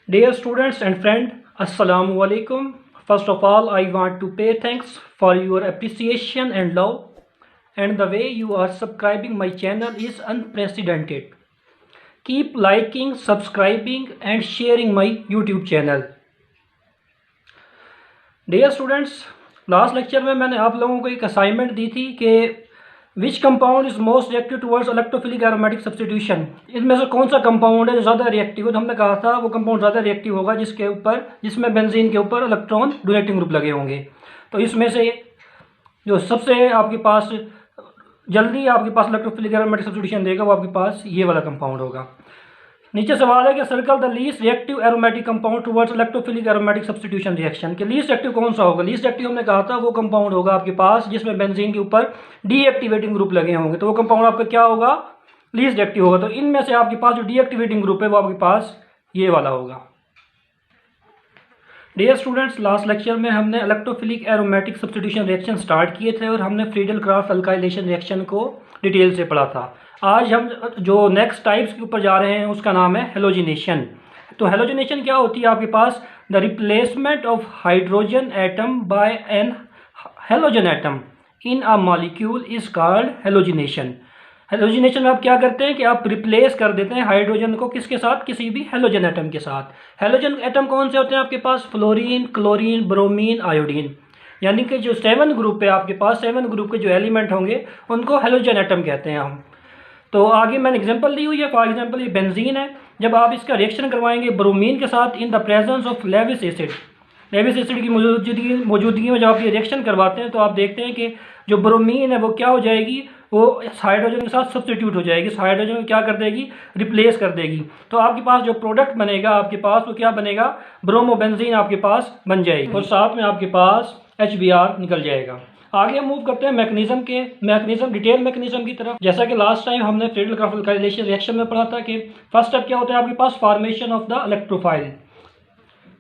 Dear students and friend, Assalamu alaikum. First of all, I want to pay thanks for your appreciation and love, and the way you are subscribing my channel is unprecedented. Keep liking, subscribing and sharing my YouTube channel. Dear students, last lecture में मैंने आप लोगों को एक assignment दी थी कि which compound is most reactive towards electrophilic aromatic substitution. इनमें से कौन सा कंपाउंड है जो ज़्यादा रिएक्टिव है? तो हमने कहा था वो कंपाउंड ज़्यादा रिएक्टिव होगा जिसमें बेंजीन के ऊपर इलेक्ट्रॉन डोनेटिंग ग्रुप लगे होंगे। तो इसमें से जो सबसे आपके पास जल्दी आपके पास इलेक्ट्रोफिलिक एरोमेटिक सब्स्टिट्यूशन देगा वो आपके पास ये वाला कंपाउंड होगा। नीचे सवाल है कि circle the least reactive aromatic compound towards electrophilic aromatic substitution reaction के लीस्ट रिएक्टिव कौन सा होगा? लीस्ट रिएक्टिव हमने कहा था वो कंपाउंड होगा आपके पास जिसमें बेंजीन के ऊपर डीएक्टिवेटिंग ग्रुप लगे होंगे। तो वो कंपाउंड आपका क्या होगा? लीस्ट रिएक्टिव होगा। तो इनमें से आपके पास जो डीएक्टिवेटिंग ग्रुप है वो आपके पास ये वाला होगा। डियर स्टूडेंट्स, लास्ट लेक्चर में हमने electrophilic aromatic substitution reaction start किए थे और हमने फ्रीडल क्राफ्ट अल्काइलेशन रिएक्शन को डिटेल से पढ़ा था। आज हम जो नेक्स्ट टाइप्स के ऊपर जा रहे हैं उसका नाम है हेलोजिनेशन। तो हेलोजिनेशन क्या होती है? आपके पास the replacement of hydrogen atom by an halogen atom in a molecule is called halogenation. Halogenation में आप क्या करते हैं कि आप रिप्लेस कर देते हैं हाइड्रोजन को किसके साथ? किसी भी हेलोजन एटम के साथ। हेलोजन एटम कौन से होते हैं आपके पास? Fluorine, chlorine, bromine, iodine. यानी कि जो 7 ग्रुप है आपके पास, 7 ग्रुप के जो एलिमेंट होंगे उनको हेलोजन एटम कहते हैं हम। तो आगे मैंने एग्जांपल दी हुई है। फॉर एग्जांपल ये बेंजीन है। जब आप इसका रिएक्शन करवाएंगे ब्रोमीन के साथ in the presence of Lewis acid, Lewis acid की मौजूदगी में जब आप ये रिएक्शन करवाते हैं तो आप देखते हैं कि जो ब्रोमीन है वो क्या हो जाएगी? वो हाइड्रोजन के साथ सब्स्टिट्यूट हो जाएगी। इस हाइड्रोजन को क्या कर देगी? रिप्लेस कर देगी। तो आपके पास जो प्रोडक्ट बनेगा आपके पास वो क्या बनेगा? ब्रोमोबेंजीन आपके पास बन जाएगी और साथ में आपके पास HBr निकल जाएगा। आगे हम मूव करते हैं मैकेनिज्म डिटेल मैकेनिज्म की तरफ। जैसा कि लास्ट टाइम हमने फ्रीडल क्राफ्ट अल्काइलेशन रिएक्शन में पढ़ा था कि फर्स्ट स्टेप क्या होता है आपके पास? Formation of the electrophile.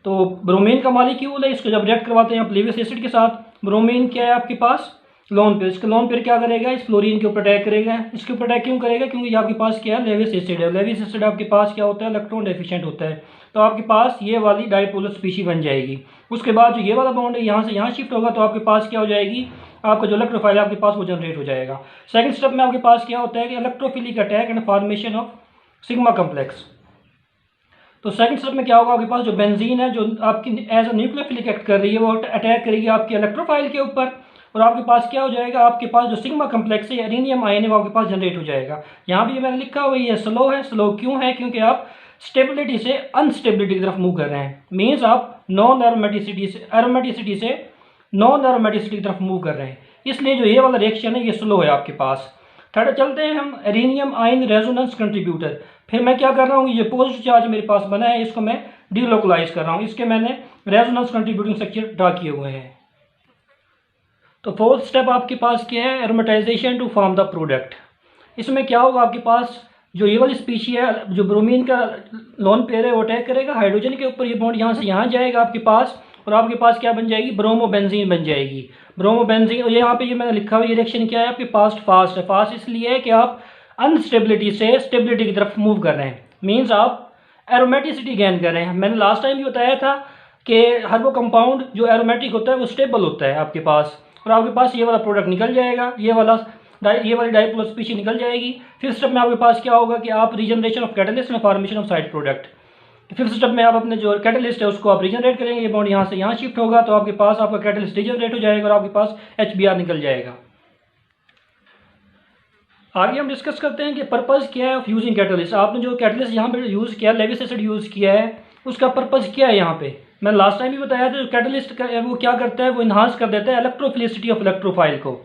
तो ब्रोमीन का मॉलिक्यूल है, इसको जब रिएक्ट करवाते हैं आप लेविस एसिड के साथ, ब्रोमीन क्या है आपके पास? Lone pair. इसका लोन पेयर क्या करेगा? इस फ्लोरीन के ऊपर अटैक करेगा। इसके ऊपर अटैक क्यों करेगा? क्योंकि आपके पास क्या है? लेविस एसिड है। लेविस एसिड आपके पास क्या होता है? इलेक्ट्रॉन डेफिशिएंट होता है। तो आपके पास ये वाली डाइपोलर स्पीशीज बन जाएगी। उसके बाद जो ये वाला बॉन्ड है यहाँ से यहाँ शिफ्ट होगा तो आपके पास क्या हो जाएगी? आपका जो इलेक्ट्रोफाइल आपके पास वो जनरेट हो जाएगा। सेकंड स्टेप में आपके पास क्या होता है कि electrophilic attack and formation of sigma complex. तो सेकंड स्टेप में क्या होगा? आपके पास जो बेंजीन है जो आपकी एज अ न्यूक्लियोफिलिक एक्ट कर रही है वो अटैक करेगी आपके इलेक्ट्रोफाइल के ऊपर और आपके पास क्या हो जाएगा? आपके पास जो सिग्मा कॉम्प्लेक्स है एरेनियम आयन है वो आपके पास जनरेट हो जाएगा। यहाँ भी मैंने लिखा हुआ ये स्लो है। स्लो क्यों है? क्योंकि आप स्टेबिलिटी से अनस्टेबिलिटी की तरफ मूव कर रहे हैं। मीन्स आप नॉन एरोमेटिसिटी से नॉन एरोमेटिसिटी की तरफ मूव कर रहे हैं, इसलिए जो ये वाला रिएक्शन है ये स्लो है आपके पास। थर्ड चलते हैं हम एरेनियम आयन रेजोनेंस कंट्रीब्यूटर। फिर मैं क्या कर रहा हूँ? ये पॉजिटिव चार्ज मेरे पास बना है, इसको मैं डीलोकलाइज कर रहा हूँ। इसके मैंने रेजोनेंस कंट्रीब्यूटिंग स्ट्रक्चर ड्रा किए हुए हैं। तो फोर्थ स्टेप आपके पास क्या है? Aromatisation to form the product. इसमें क्या होगा? आपके पास जो ये वाली स्पीशी है जो ब्रोमीन का लोन पेयर है वो अटैक करेगा हाइड्रोजन के ऊपर। ये बॉन्ड यहाँ से यहाँ जाएगा आपके पास और आपके पास क्या बन जाएगी? ब्रोमोबेंजीन बन जाएगी। ब्रोमोबेंजीन और यहाँ पे ये मैंने लिखा हुआ ये रिएक्शन क्या है आपके पास? फास्ट है। फास्ट इसलिए है कि आप अनस्टेबिलिटी से स्टेबिलिटी की तरफ मूव कर रहे हैं। मीन्स आप एरोमेटिसिटी गेन कर रहे हैं। मैंने लास्ट टाइम भी बताया था कि हर वो कंपाउंड जो एरोमेटिक होता है वो स्टेबल होता है आपके पास और आपके पास ये वाला प्रोडक्ट निकल जाएगा। ये वाली डाइपोलर स्पीशी निकल जाएगी। फिफ्थ स्टेप में आपके पास क्या होगा कि आप रीजनरेशन ऑफ कैटलिस्ट में formation of side product. Fifth step में आप अपने जो कैटलिस्ट है उसको आप रीजनरेट करेंगे। ये बॉन्ड यहाँ से यहाँ शिफ्ट होगा तो आपके पास आपका कैटलिस्ट रीजनरेट हो जाएगा और आपके पास HBr निकल जाएगा। आगे हम डिस्कस करते हैं कि पर्पज़ क्या है ऑफ यूजिंग कैटलिस्ट। आपने जो कैटलिस्ट यहाँ पे यूज़ किया, लेविस एसिड यूज़ किया है, उसका पर्पज़ क्या है यहाँ पे? मैंने लास्ट टाइम भी बताया था। कैटलिस्ट वो क्या करता है? वो इन्हांस कर देता है इलेक्ट्रोफिलिसिटी ऑफ इलेक्ट्रोफाइल को।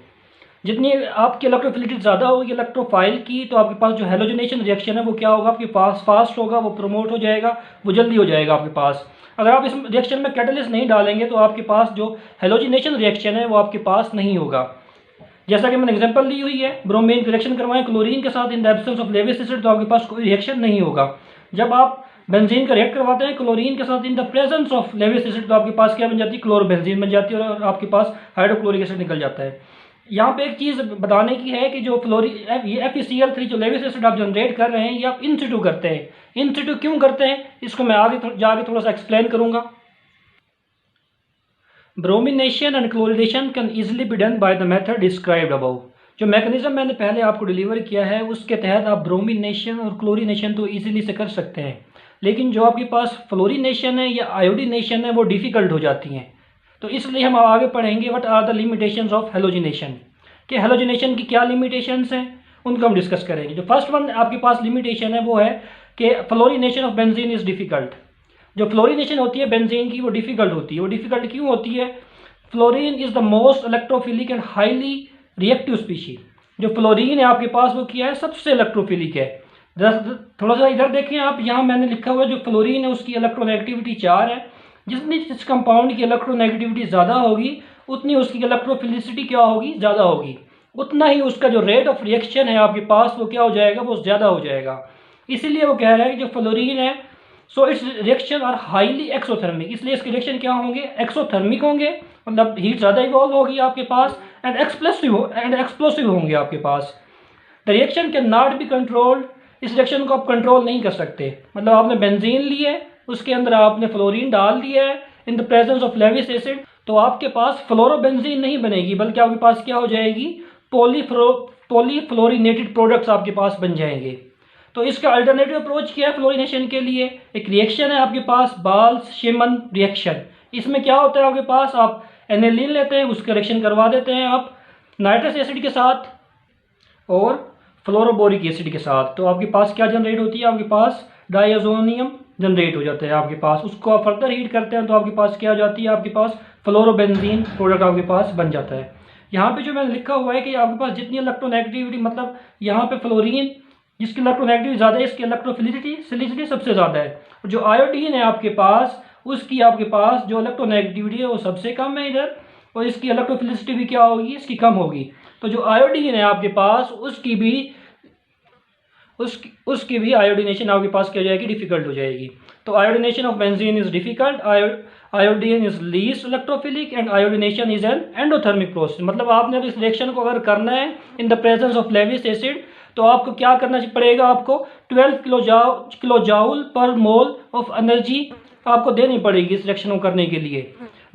जितनी आपकी इलेक्ट्रोफिलिटी ज़्यादा होगी इलेक्ट्रोफाइल की तो आपके पास जो हेलोजिनेशन रिएक्शन है वो क्या होगा? आपके पास फास्ट होगा, वो प्रमोट हो जाएगा, वो जल्दी हो जाएगा आपके पास। अगर आप इस रिएक्शन में कैटलिस्ट नहीं डालेंगे तो आपके पास जो हेलोजिनेशन रिएक्शन है वो आपके पास नहीं होगा। जैसा कि मैंने एग्जांपल दी हुई है, ब्रोमीन रिएक्शन करवाएं क्लोरीन के साथ in the absence of Lewis acid तो आपके पास कोई रिएक्शन नहीं होगा। जब आप बेंजीन का रिएक्ट करवाते हैं क्लोरीन के साथ in the presence of Lewis acid तो आपके पास क्या बन जाती है? क्लोरोबेंजीन बन जाती है और आपके पास हाइड्रोक्लोरिक एसिड निकल जाता है। यहाँ पे एक चीज़ बताने की है कि जो FeCl3 जो लेविस एसिड आप जनरेट कर रहे हैं ये आप इन सिटू करते हैं। इन सिटू क्यों करते हैं इसको मैं आगे जाके थोड़ा सा एक्सप्लेन करूँगा। Bromination and chlorination can easily be done by the method described above. जो मैकेनिज्म मैंने पहले आपको डिलीवर किया है उसके तहत आप ब्रोमिनेशन और क्लोरिनेशन तो ईजिली से कर सकते हैं, लेकिन जो आपके पास फ्लोरिनेशन है या आयोडीनेशन है वो डिफ़िकल्ट हो जाती हैं। तो इसलिए हम आगे पढ़ेंगे what are the limitations of halogenation, कि हेलोजिनेशन की क्या लिमिटेशंस हैं उनको हम डिस्कस करेंगे। जो फर्स्ट वन आपके पास लिमिटेशन है वो है कि fluorination of benzene is difficult. जो फ्लोरिनेशन होती है बेंजीन की वो डिफ़िकल्ट होती है। वो डिफ़िकल्ट क्यों होती है? Fluorine is the most electrophilic and highly reactive species. जो फ्लोरीन है आपके पास वो क्या है, सबसे इलेक्ट्रोफिलिक है। थोड़ा सा इधर देखें आप, यहाँ मैंने लिखा हुआ है जो फ्लोरीन है उसकी इलेक्ट्रोनेगेटिविटी 4 है। जितनी जिस कंपाउंड की इलेक्ट्रोनेगेटिविटी ज़्यादा होगी उतनी उसकी इलेक्ट्रोफिलिसिटी क्या होगी, ज़्यादा होगी, उतना ही उसका जो रेट ऑफ रिएक्शन है आपके पास वो क्या हो जाएगा, वो ज़्यादा हो जाएगा। इसीलिए वो कह रहा है कि जो फ्लोरीन है so its reaction are highly exothermic, इसलिए इसके रिएक्शन क्या होंगे, एक्सोथर्मिक होंगे, मतलब हीट ज़्यादा इवॉल्व होगी आपके पास, एंड एक्सप्लोसिव होंगे आपके पास। The reaction can not be controlled, इस रिएक्शन को आप कंट्रोल नहीं कर सकते। मतलब आपने बेंजीन ली है, उसके अंदर आपने फ्लोरीन डाल दिया है in the presence of Lewis acid, तो आपके पास फ्लोरोबेंजीन नहीं बनेगी, बल्कि आपके पास क्या हो जाएगी, पॉलीफ्लोरिनेटेड प्रोडक्ट्स आपके पास बन जाएंगे। तो इसका अल्टरनेटिव अप्रोच क्या है फ्लोरिनेशन के लिए? एक रिएक्शन है आपके पास बाल्स-शेमन रिएक्शन। इसमें क्या होता है आपके पास, आप एनिलीन लेते हैं, उसका रिएक्शन करवा देते हैं आप नाइट्रस एसिड के साथ और फ्लोरोबोरिक एसिड के साथ, तो आपके पास क्या जनरेट होती है, आपके पास डायज़ोनियम जनरेट हो जाता है आपके पास। उसको आप फर्दर हीट करते हैं तो आपके पास क्या हो जाती है, आपके पास फ्लोरोबेंजीन प्रोडक्ट आपके पास बन जाता है। यहाँ पे जो मैंने लिखा हुआ है कि आपके पास जितनी इलेक्ट्रोनेगेटिविटी, मतलब यहाँ पे फ्लोरीन जिसकी इलेक्ट्रोनेगेटिविटी ज़्यादा है इसकी इलेक्ट्रोफिलिसिटी सबसे ज़्यादा है। जो आयोडीन है आपके पास उसकी आपके पास जो इलेक्ट्रोनेगेटिविटी है वो सबसे कम है इधर, और इसकी इलेक्ट्रोफिलिसिटी भी क्या होगी, इसकी कम होगी। तो जो आयोडीन है आपके पास उसकी भी आयोडीनेशन आपके पास क्या हो जाएगी, डिफिकल्ट हो जाएगी। तो iodination of benzene is difficult, iodine is least electrophilic and iodination is an endothermic process. मतलब आपने अब इस रिएक्शन को अगर करना है in the presence of Lewis acid तो आपको क्या करना पड़ेगा, आपको 12 किलो जाउल पर मोल ऑफ एनर्जी आपको देनी पड़ेगी इस रिएक्शन को करने के लिए।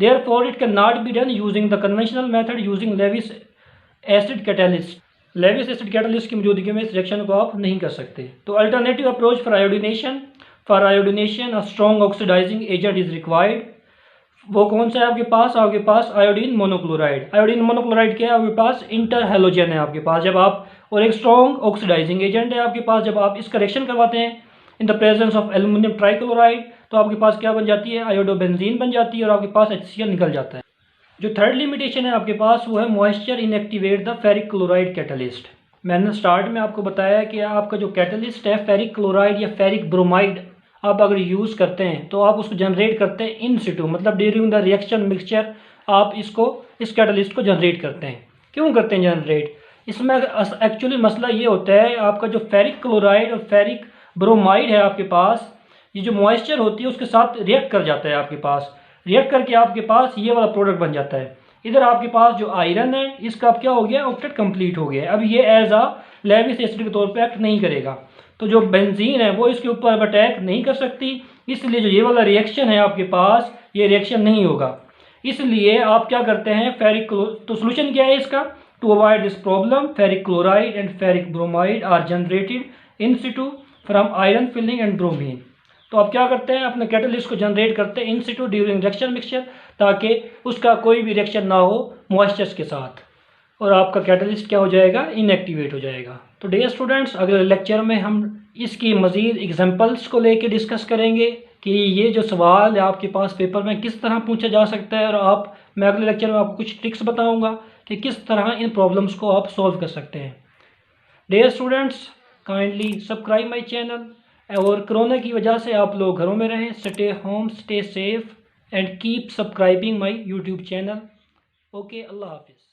Therefore it can not be done using the conventional method using Lewis acid catalyst. Lewis acid catalyst की मौजूदगी में इस रिएक्शन को आप नहीं कर सकते। तो alternative approach for iodination a strong oxidising agent is required. वो कौन सा है आपके पास आयोडीन मोनोक्लोराइड। आयोडीन मोनोक्लोराइड क्या है आपके पास, इंटर हेलोजन है आपके पास जब आप, और एक स्ट्रॉन्ग ऑक्सीडाइजिंग एजेंट है आपके पास। जब आप इसका रिएक्शन करवाते हैं in the presence of aluminium trichloride तो आपके पास क्या बन जाती है, आयोडोबेंजीन बन जाती है और आपके पास HCl निकल जाता है। जो थर्ड लिमिटेशन है आपके पास वो है moisture inactivate the ferric chloride catalyst. मैंने स्टार्ट में आपको बताया कि आपका जो कैटलिस्ट है फेरिक क्लोराइड या फेरिक ब्रोमाइड आप अगर यूज़ करते हैं तो आप उसको जनरेट करते हैं इन सिटू, मतलब ड्यूरिंग द रिएक्शन मिक्सचर आप इस कैटलिस्ट को जनरेट करते हैं। क्यों करते हैं जनरेट? इसमें एक्चुअली मसला ये होता है, आपका जो फेरिक क्लोराइड और फेरिक ब्रोमाइड है आपके पास, ये जो मॉइस्चर होती है उसके साथ रिएक्ट कर जाता है आपके पास, रिएक्ट करके आपके पास ये वाला प्रोडक्ट बन जाता है। इधर आपके पास जो आयरन है इसका अब क्या हो गया, ऑक्टेट कंप्लीट हो गया। अब ये एज अ लेविस एसिड के तौर पे एक्ट नहीं करेगा, तो जो बेंजीन है वो इसके ऊपर अब अटैक नहीं कर सकती, इसलिए जो ये वाला रिएक्शन है आपके पास ये रिएक्शन नहीं होगा। इसलिए आप क्या करते हैं, तो सोल्यूशन क्या है इसका, to avoid this problem ferric chloride and ferric bromide are generated in situ from iron filling and bromine. तो आप क्या करते हैं, अपने कैटलिस्ट को जनरेट करते हैं इन सिटू ड्यूरिंग रिएक्शन मिक्सचर, ताकि उसका कोई भी रिएक्शन ना हो मॉइस्चर्स के साथ, और आपका कैटलिस्ट क्या हो जाएगा, इनएक्टिवेट हो जाएगा। तो डियर स्टूडेंट्स, अगले लेक्चर में हम इसकी मज़ीद एग्जांपल्स को लेके डिस्कस करेंगे कि ये जो सवाल है आपके पास पेपर में किस तरह पूछा जा सकता है, और मैं अगले लेक्चर में आपको कुछ ट्रिक्स बताऊंगा कि किस तरह इन प्रॉब्लम्स को आप सॉल्व कर सकते हैं। Dear students, kindly subscribe my channel, और कोरोना की वजह से आप लोग घरों में रहें, stay home, stay safe and keep subscribing my YouTube channel. Okay, अल्लाह हाफिज़।